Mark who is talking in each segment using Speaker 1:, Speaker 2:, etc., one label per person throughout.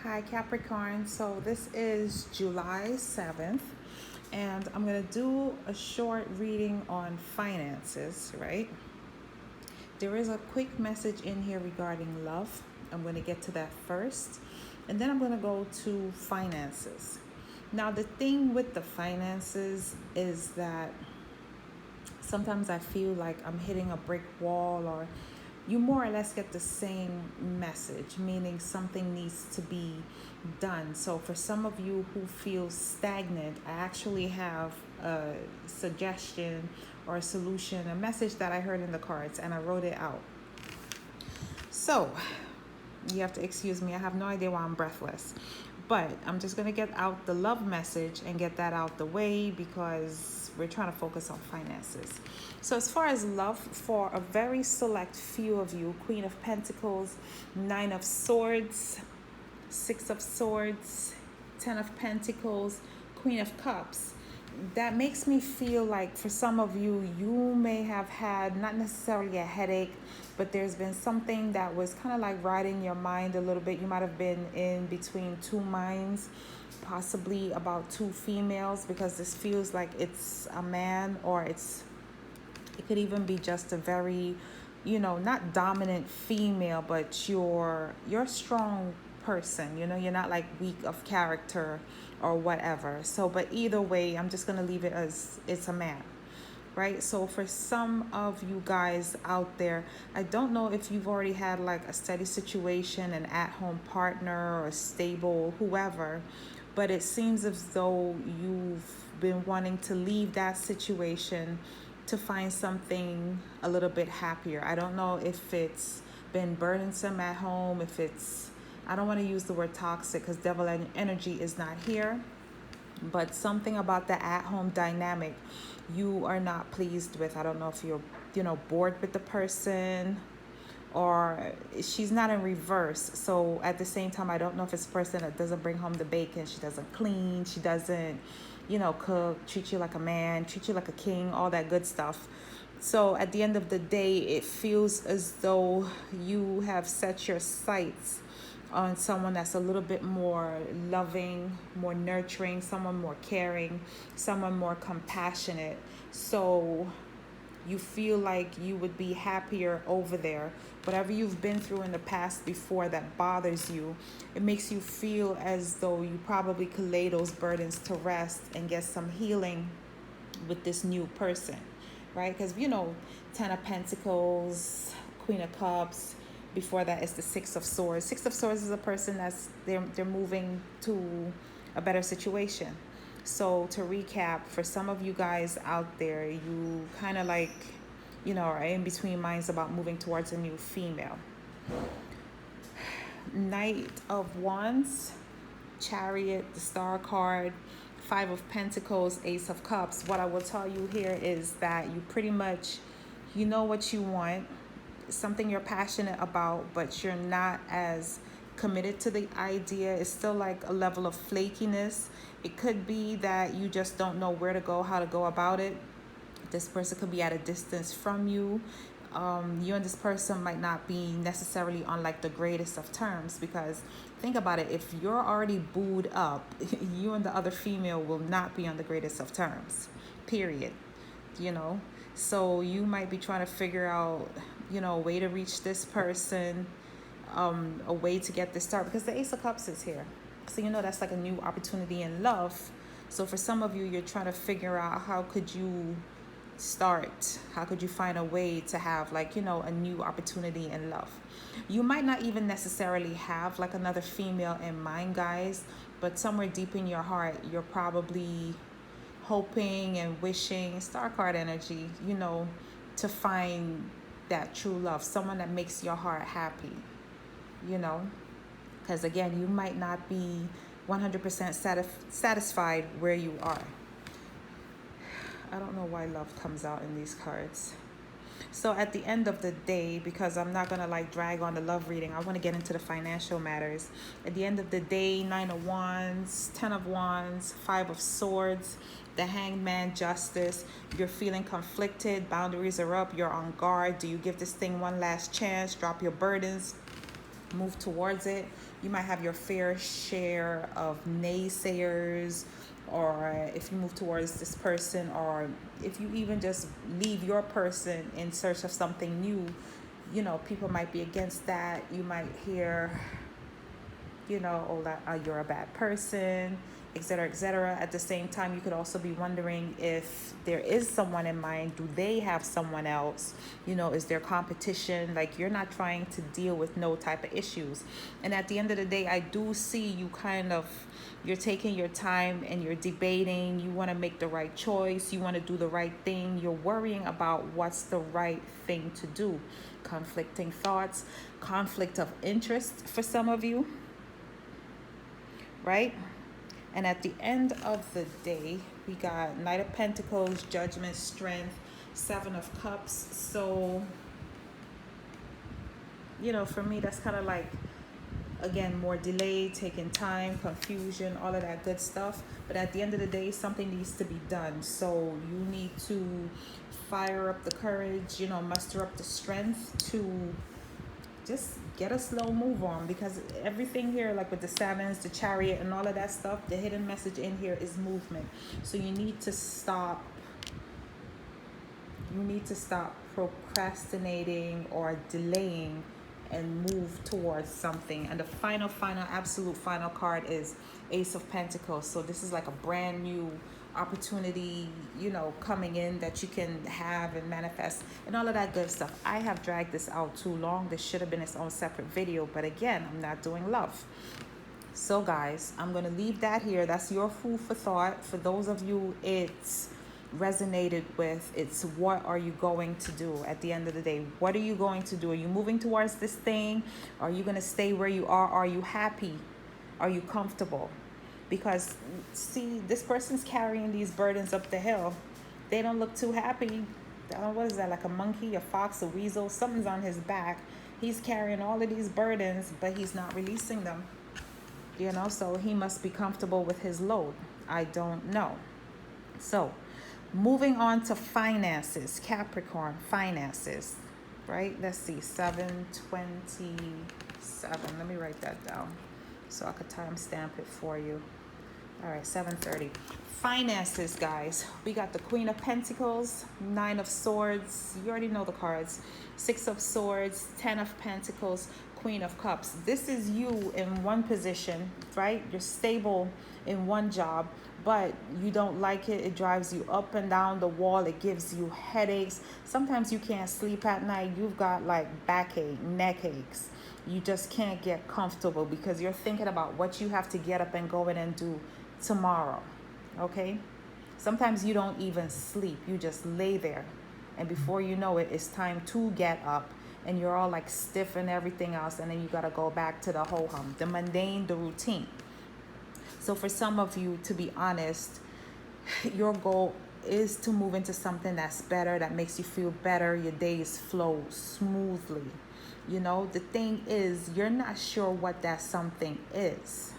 Speaker 1: Hi, Capricorn. So this is July 7th, and I'm going to do a short reading on finances, right? There is a quick message in here regarding love. I'm going to get to that first, and then I'm going to go to finances. Now, the thing with the finances is that sometimes I feel like I'm hitting a brick wall, or you more or less get the same message, meaning something needs to be done. So, for some of you who feel stagnant, I actually have a suggestion or a solution, a message that I heard in the cards, and I wrote it out. So, you have to excuse me, I have no idea why I'm breathless. But I'm just going to get out the love message and get that out the way because we're trying to focus on finances. So, as far as love, for a very select few of you, Queen of Pentacles, Nine of Swords, Six of Swords, Ten of Pentacles, Queen of Cups, that makes me feel like for some of you, you may have had not necessarily a headache, but there's been something that was kind of like riding your mind a little bit. You might have been in between two minds, possibly about two females, because this feels like it's a man, or it could even be just a very, not dominant female, but you're a strong person. You're not like weak of character or whatever. So, but either way, I'm just going to leave it as it's a man, right? So for some of you guys out there, I don't know if you've already had like a steady situation, an at-home partner or a stable whoever, but it seems as though you've been wanting to leave that situation to find something a little bit happier. I don't know if it's been burdensome at home, if it's, I don't want to use the word toxic because devil energy is not here, but something about the at-home dynamic you are not pleased with. I don't know if you're, bored with the person, or she's not in reverse. So at the same time, I don't know if it's a person that doesn't bring home the bacon, she doesn't clean, she doesn't, cook, treat you like a man, treat you like a king, all that good stuff. So at the end of the day, it feels as though you have set your sights on someone that's a little bit more loving, more nurturing, someone more caring, someone more compassionate. So you feel like you would be happier over there. Whatever you've been through in the past before that bothers you, it makes you feel as though you probably could lay those burdens to rest and get some healing with this new person, right? Because, Ten of Pentacles, Queen of Cups, before that is the Six of Swords. Six of Swords is a person that's, they're moving to a better situation. So to recap, for some of you guys out there, you kind of like, are in between minds about moving towards a new female. Knight of Wands, Chariot, the Star card, Five of Pentacles, Ace of Cups. What I will tell you here is that you pretty much, you know what you want, something you're passionate about, but you're not as committed to the idea. It's still like a level of flakiness. It could be that you just don't know where to go, how to go about it. This person could be at a distance from you. You and this person might not be necessarily on like the greatest of terms, because think about it, if you're already booed up, you and the other female will not be on the greatest of terms, period. So you might be trying to figure out, a way to reach this person, a way to get this started, because the Ace of Cups is here. So that's like a new opportunity in love. So for some of you, you're trying to figure out how could you start, how could you find a way to have like, a new opportunity in love. You might not even necessarily have like another female in mind, guys, but somewhere deep in your heart, you're probably hoping and wishing, Star card energy, to find that true love, someone that makes your heart happy, because again, you might not be 100% satisfied where you are. I don't know why love comes out in these cards. So at the end of the day, because I'm not going to like drag on the love reading, I want to get into the financial matters. At the end of the day, Nine of Wands, Ten of Wands, Five of Swords, the Hanged Man, Justice. You're feeling conflicted. Boundaries are up. You're on guard. Do you give this thing one last chance? Drop your burdens. move towards it. You might have your fair share of naysayers, or if you move towards this person, or if you even just leave your person in search of something new, people might be against that. You might hear, oh, that you're a bad person, etc., etc. At the same time, you could also be wondering if there is someone in mind. Do they have someone else? Is there competition? Like, you're not trying to deal with no type of issues. And at the end of the day, I do see you you're taking your time and you're debating. You want to make the right choice. You want to do the right thing. You're worrying about what's the right thing to do. Conflicting thoughts, conflict of interest for some of you, right? And at the end of the day, we got Knight of Pentacles, Judgment, Strength, Seven of Cups. So, for me, that's kind of like, again, more delay, taking time, confusion, all of that good stuff. But at the end of the day, something needs to be done. So you need to fire up the courage, muster up the strength to just get a slow move on, because everything here, like with the sevens, the chariot, and all of that stuff, the hidden message in here is movement. So you need to stop procrastinating or delaying and move towards something. And the final absolute final card is Ace of Pentacles. So this is like a brand new opportunity, coming in that you can have and manifest and all of that good stuff. I have dragged this out too long. This should have been its own separate video, but again, I'm not doing love. So guys, I'm going to leave that here. That's your food for thought. For those of you it's resonated with, it's what are you going to do at the end of the day? What are you going to do? Are you moving towards this thing? Are you going to stay where you are? Are you happy? Are you comfortable? Because see, this person's carrying these burdens up the hill. They don't look too happy. What is that, like a monkey, a fox, a weasel? Something's on his back. He's carrying all of these burdens, but he's not releasing them. So he must be comfortable with his load. I don't know. So moving on to finances, Capricorn, finances, right? Let's see, 727. Let me write that down so I could timestamp it for you. All right, 7:30. Finances, guys. We got the Queen of Pentacles, Nine of Swords. You already know the cards. Six of Swords, 10 of Pentacles, Queen of Cups. This is you in one position, right? You're stable in one job, but you don't like it. It drives you up and down the wall. It gives you headaches. Sometimes you can't sleep at night. You've got like backache, neck aches. You just can't get comfortable because you're thinking about what you have to get up and go in and do tomorrow. Okay? Sometimes you don't even sleep. You just lay there. And before you know it, it's time to get up. And you're all like stiff and everything else. And then you got to go back to the ho-hum, the mundane, the routine. So for some of you, to be honest, your goal is to move into something that's better, that makes you feel better. Your days flow smoothly. The thing is, you're not sure what that something is.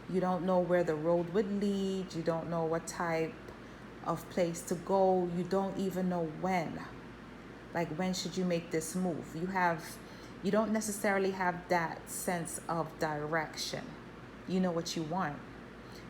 Speaker 1: You don't know where the road would lead. You don't know what type of place to go. You don't even know when. Like, when should you make this move? You don't necessarily have that sense of direction. You know what you want.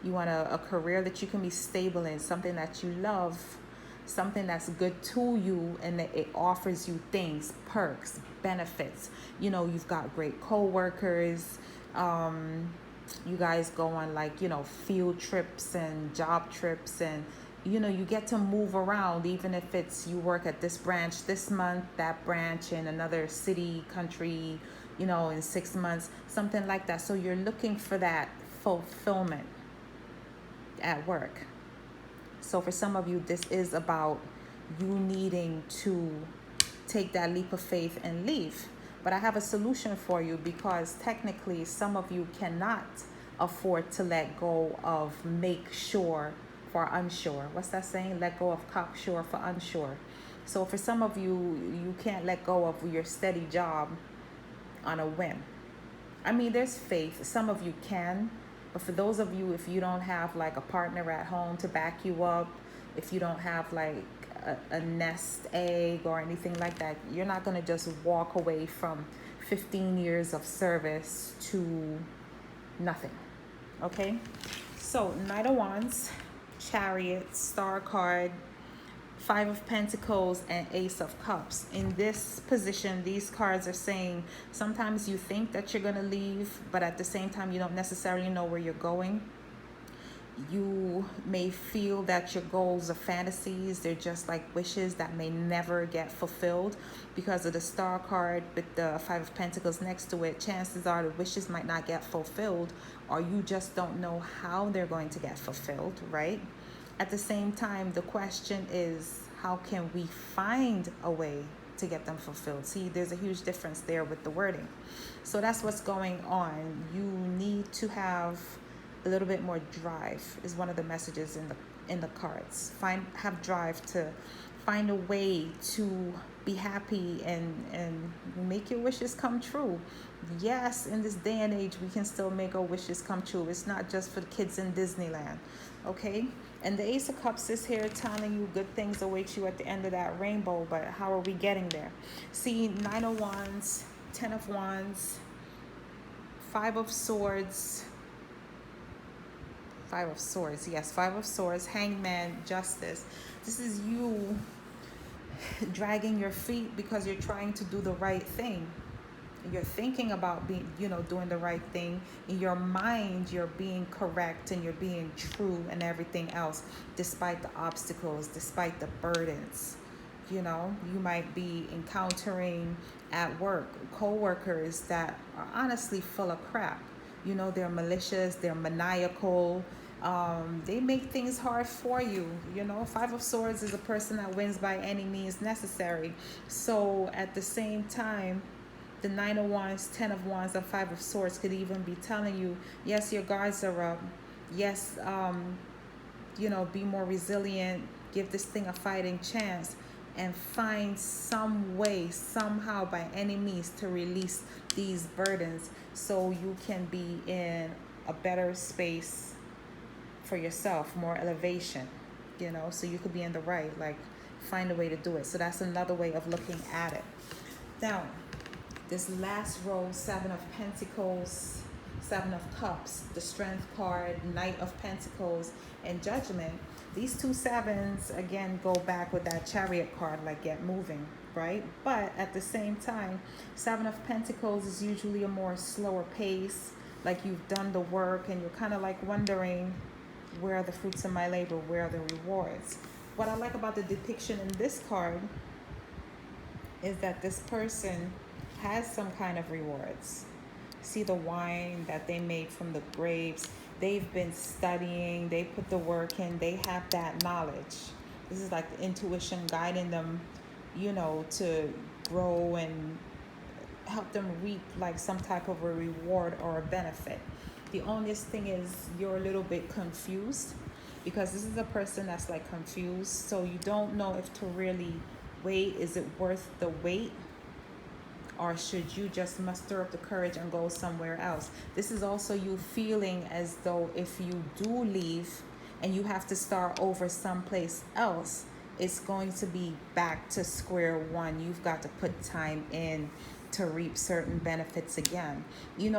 Speaker 1: You want a career that you can be stable in, something that you love, something that's good to you, and that it offers you things, perks, benefits. You've got great co-workers. You guys go on like, field trips and job trips, and you get to move around, even if it's you work at this branch this month, that branch in another city, country, in 6 months, something like that. So you're looking for that fulfillment at work. So for some of you, this is about you needing to take that leap of faith and leave. But I have a solution for you, because technically some of you cannot afford to let go of make sure for unsure. What's that saying? Let go of cocksure for unsure. So for some of you, you can't let go of your steady job on a whim. I mean, there's faith. Some of you can. But for those of you, if you don't have like a partner at home to back you up, if you don't have like a nest egg or anything like that, you're not going to just walk away from 15 years of service to nothing. Okay, so Knight of Wands, Chariot, Star card, Five of Pentacles, and Ace of Cups. In this position, these cards are saying sometimes you think that you're going to leave, but at the same time, you don't necessarily know where you're going. You may feel that your goals are fantasies. They're just like wishes that may never get fulfilled because of the Star card with the Five of Pentacles next to it. Chances are the wishes might not get fulfilled, or you just don't know how they're going to get fulfilled, right? At the same time, the question is, how can we find a way to get them fulfilled? See, there's a huge difference there with the wording. So that's what's going on. You need to have a little bit more drive, is one of the messages in the cards. Have drive to find a way to be happy and make your wishes come true. Yes, in this day and age, we can still make our wishes come true. It's not just for the kids in Disneyland, okay? And the Ace of Cups is here telling you good things await you at the end of that rainbow, but how are we getting there? See, Nine of Wands, Ten of Wands, Five of Swords, Five of Swords, yes, Five of Swords, Hangman, Justice. This is you dragging your feet because you're trying to do the right thing. You're thinking about being, doing the right thing. In your mind, you're being correct and you're being true and everything else, despite the obstacles, despite the burdens. You might be encountering at work co-workers that are honestly full of crap. They're malicious, they're maniacal. They make things hard for you. Five of Swords is a person that wins by any means necessary. So at the same time, the Nine of Wands, Ten of Wands, and Five of Swords could even be telling you, yes, your guards are up. Yes, be more resilient. Give this thing a fighting chance. And find some way, somehow, by any means, to release these burdens so you can be in a better space for yourself, more elevation, so you could be in the right, like find a way to do it. So that's another way of looking at it. Now, this last row, Seven of Pentacles, Seven of Cups, the Strength card, Knight of Pentacles, and Judgment. These two sevens, again, go back with that Chariot card, like get moving, right? But at the same time, Seven of Pentacles is usually a more slower pace, like you've done the work and you're kind of like wondering, where are the fruits of my labor? Where are the rewards? What I like about the depiction in this card is that this person has some kind of rewards. See the wine that they made from the grapes. They've been studying, they put the work in, they have that knowledge. This is like the intuition guiding them, to grow and help them reap like some type of a reward or a benefit. The only thing is you're a little bit confused because this is a person that's like confused. So you don't know if to really wait. Is it worth the wait? Or should you just muster up the courage and go somewhere else? This is also you feeling as though if you do leave and you have to start over someplace else, it's going to be back to square one. You've got to put time in to reap certain benefits again.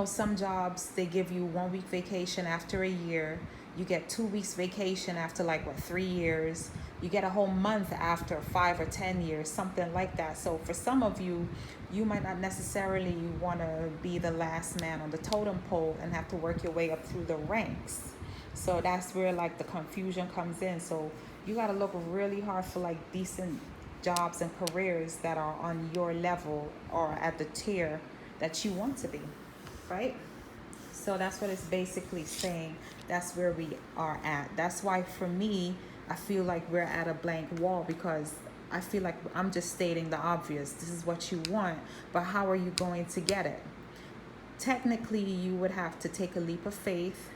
Speaker 1: Some jobs, they give you 1 week vacation after a year. You get 2 weeks vacation after 3 years. You get a whole month after 5 or 10 years, something like that. So for some of you, you might not necessarily want to be the last man on the totem pole and have to work your way up through the ranks. So that's where the confusion comes in. So you got to look really hard for decent jobs and careers that are on your level or at the tier that you want to be, right? So that's what it's basically saying. That's where we are at. That's why for me, I feel like we're at a blank wall because I feel like I'm just stating the obvious. This is what you want, but how are you going to get it? Technically, you would have to take a leap of faith.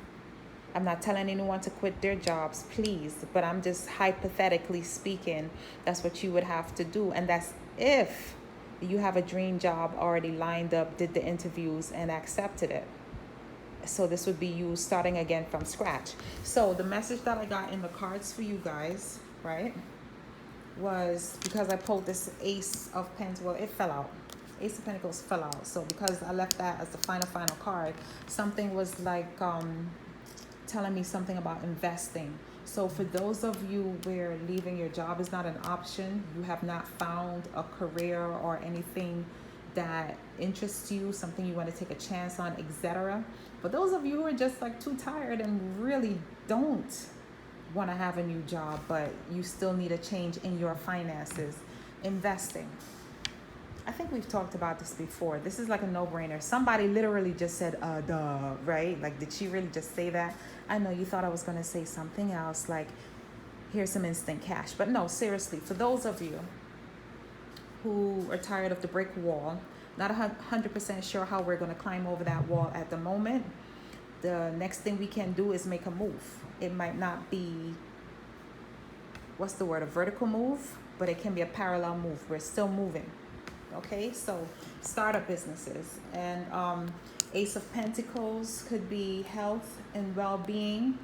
Speaker 1: I'm not telling anyone to quit their jobs, please, but I'm just hypothetically speaking, that's what you would have to do. And that's if you have a dream job already lined up, did the interviews and accepted it. So this would be you starting again from scratch. So the message that I got in the cards for you guys, right, was because I pulled this Ace of Pentacles. Well, it fell out. Ace of Pentacles fell out. So because I left that as the final card, something was like telling me something about investing. So for those of you where leaving your job is not an option, you have not found a career or anything that interests you, something you want to take a chance on, etc. For those of you who are just like too tired and really don't want to have a new job, but you still need a change in your finances, investing. I think we've talked about this before. This is like a no-brainer. Somebody literally just said, duh, right? Like, did she really just say that? I know you thought I was going to say something else, like, here's some instant cash. But no, seriously, for those of you who are tired of the brick wall, not 100% sure how we're going to climb over that wall at the moment, the next thing we can do is make a move. It might not be, what's the word, a vertical move, but it can be a parallel move. We're still moving. Okay, so startup businesses, and Ace of Pentacles could be health and well-being.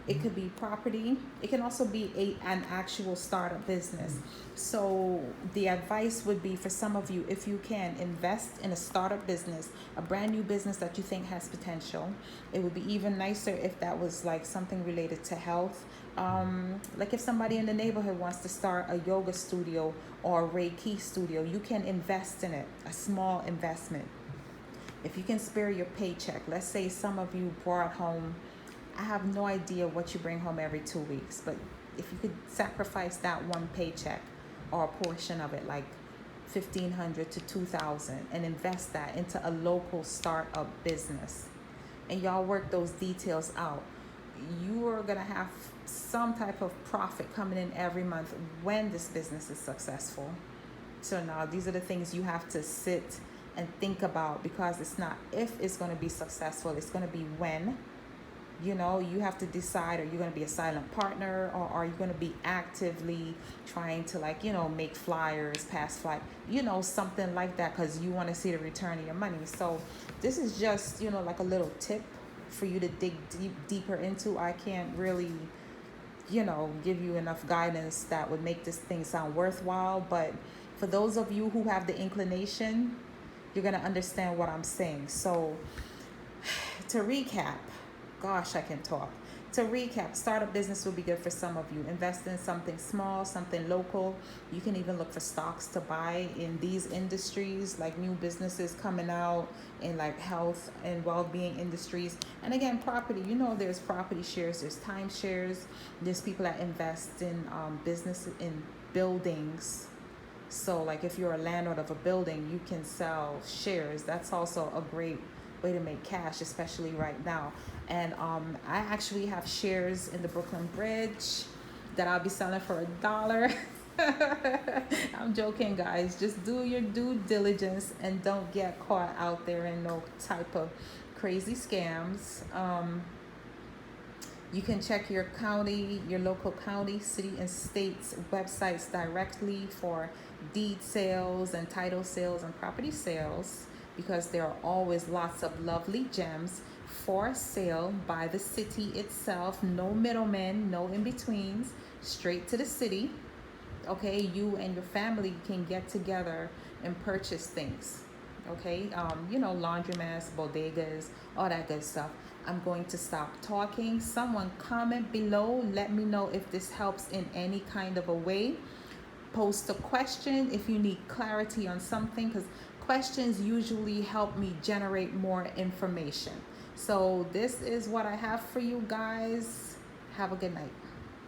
Speaker 1: It could be property. It can also be an actual startup business. So the advice would be for some of you, if you can invest in a startup business, a brand new business that you think has potential. It would be even nicer if that was like something related to health. Like if somebody in the neighborhood wants to start a yoga studio or a Reiki studio, you can invest in it, a small investment. If you can spare your paycheck, let's say some of you brought home, I have no idea what you bring home every 2 weeks, but if you could sacrifice that one paycheck or a portion of it, like $1,500 to $2,000, and invest that into a local startup business, and y'all work those details out, you are gonna have some type of profit coming in every month when this business is successful. So now these are the things you have to sit and think about, because it's not if it's going to be successful, it's going to be when. You know, you have to decide, are you going to be a silent partner, or are you going to be actively trying to, like, you know, make flyers, pass flight, you know, something like that, because you want to see the return of your money. So this is just, you know, like a little tip for you to dig deeper into. I can't really, you know, give you enough guidance that would make this thing sound worthwhile, but for those of you who have the inclination, you're going to understand what I'm saying. So to recap, gosh, I can talk. To recap, startup business will be good for some of you. Invest in something small, something local. You can even look for stocks to buy in these industries, like new businesses coming out in like health and well-being industries. And again, property, you know, there's property shares, there's timeshares, there's people that invest in business in buildings. So like if you're a landlord of a building, you can sell shares. That's also a great way to make cash, especially right now. And I actually have shares in the Brooklyn Bridge that I'll be selling for $1. I'm joking, guys. Just do your due diligence and don't get caught out there in no type of crazy scams. You can check your county, your local county, city, and state's websites directly for deed sales and title sales and property sales, because there are always lots of lovely gems for sale by the city itself. No middlemen, no in-betweens, straight to the city. Okay, you and your family can get together and purchase things. Okay, you know, laundromats, bodegas, all that good stuff. I'm going to stop talking. Someone comment below. Let me know if this helps in any kind of a way. Post a question if you need clarity on something, because questions usually help me generate more information. So this is what I have for you guys. Have a good night.